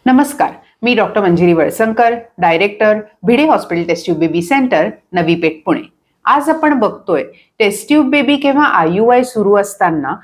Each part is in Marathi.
नमस्कार, मी doctor Manjiri Valsankar, director Bhide hospital test tube baby centre, Navi Peth, Pune. आज आपण बघतोय टेस्ट ट्यूब बेबी किंवा IUI सुरू असताना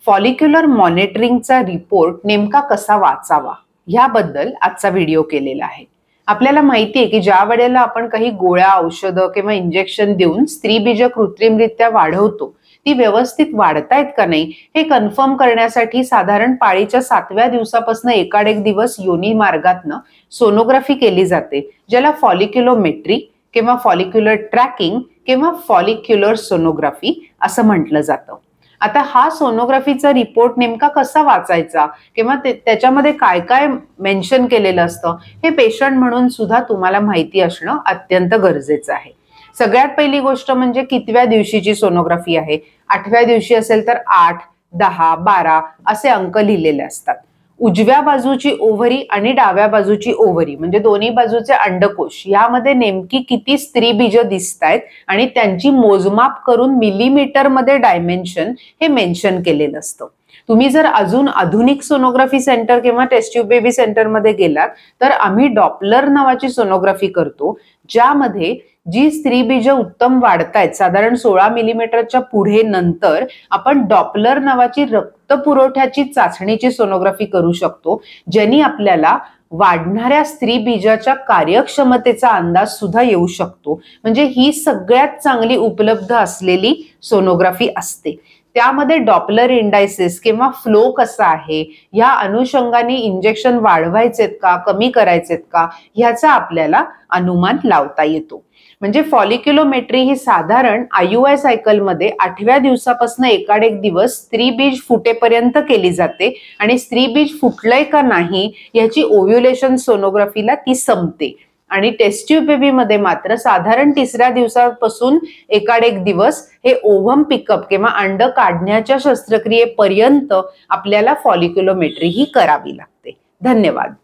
फॉलिक्युलर मॉनिटरिंगचा रिपोर्ट नेमका कसा वाचावा ह्याबद्दल आजचा व्हिडिओ केलेला आहे. आपल्याला माहिती आहे की ज्या वेळेला आपण काही गोळ्या, औषधं किंवा इंजेक्शन देऊन स्त्रीबीज कृत्रिमरित्या वाढवतो, ती व्यवस्थित वाढतायत का नाही हे कन्फर्म करण्यासाठी साधारण पाळीच्या 7व्या दिवसापासून एकाड एक दिवस योनी मार्गातनं सोनोग्राफी केली जाते, ज्याला फॉलिक्युलोमेट्री किंवा फॉलिक्युलर ट्रॅकिंग किंवा फॉलिक्युलर सोनोग्राफी असं म्हटलं जातं. आता हा सोनोग्राफीचा रिपोर्ट नेमका कसा वाचायचा किंवा त्याच्यामध्ये काय काय मेन्शन केलेलं असतं हे पेशंट म्हणून सुद्धा तुम्हाला माहिती असणं अत्यंत गरजेचं आहे. सगळ्यात पहिली गोष्ट म्हणजे कितव्या दिवशीची सोनोग्राफी आहे. 8व्या दिवशी असेल तर 8, 10, 12 असे अंक लिहिलेले असतात. उजव्या बाजूची ओव्हरी आणि डाव्या बाजूची ओव्हरी म्हणजे दोन्ही बाजूचे अंडकोश यामध्ये नेमकी किती स्त्रीबीज दिसतायत आणि त्यांची मोजमाप करून मिलीमीटर मध्ये डायमेन्शन हे मेन्शन केलेलं असतं. तुम्ही जर अजून आधुनिक सोनोग्राफी सेंटर किंवा टेस्ट ट्यूब बेबी सेंटर मध्ये गेलात तर आम्ही डॉपलर नावाची सोनोग्राफी करतो, ज्यामध्ये जी स्त्रीबीज उत्तम वाढतायत साधारण 16 मिलीमीटरच्या पुढे नंतर आपण डॉपलर नावाची रक्त पुरवठ्याची चाचणीची सोनोग्राफी करू शकतो, ज्यांनी आपल्याला वाढणाऱ्या स्त्रीबीजाच्या कार्यक्षमतेचा अंदाज सुद्धा येऊ शकतो. म्हणजे ही सगळ्यात चांगली उपलब्ध असलेली सोनोग्राफी असते. त्यामध्ये डॉपलर इंडायसिस किंवा फ्लो कसा आहे, या अनुषंगाने इंजेक्शन वाढवायचेत का, कमी करायचेत का, ह्याचा आपल्याला अनुमान लावता येतो. म्हणजे फॉलिक्युलोमेट्री ही साधारण IUI सायकलमध्ये 8व्या दिवसापासून एकाड एक दिवस स्त्रीबीज फुटेपर्यंत केली जाते आणि स्त्रीबीज फुटलंय का नाही याची ओव्ह्युलेशन सोनोग्राफीला ती संपते. आणि टेस्ट ट्यूब बेबी मध्ये मात्र साधारण 3ऱ्या दिवसापासून एकाड एक दिवस हे ओव्हम पिकअप किंवा अंड काढण्याच्या शस्त्रक्रियेपर्यंत आपल्याला फॉलिक्युलोमेट्री ही करावी लागते. धन्यवाद.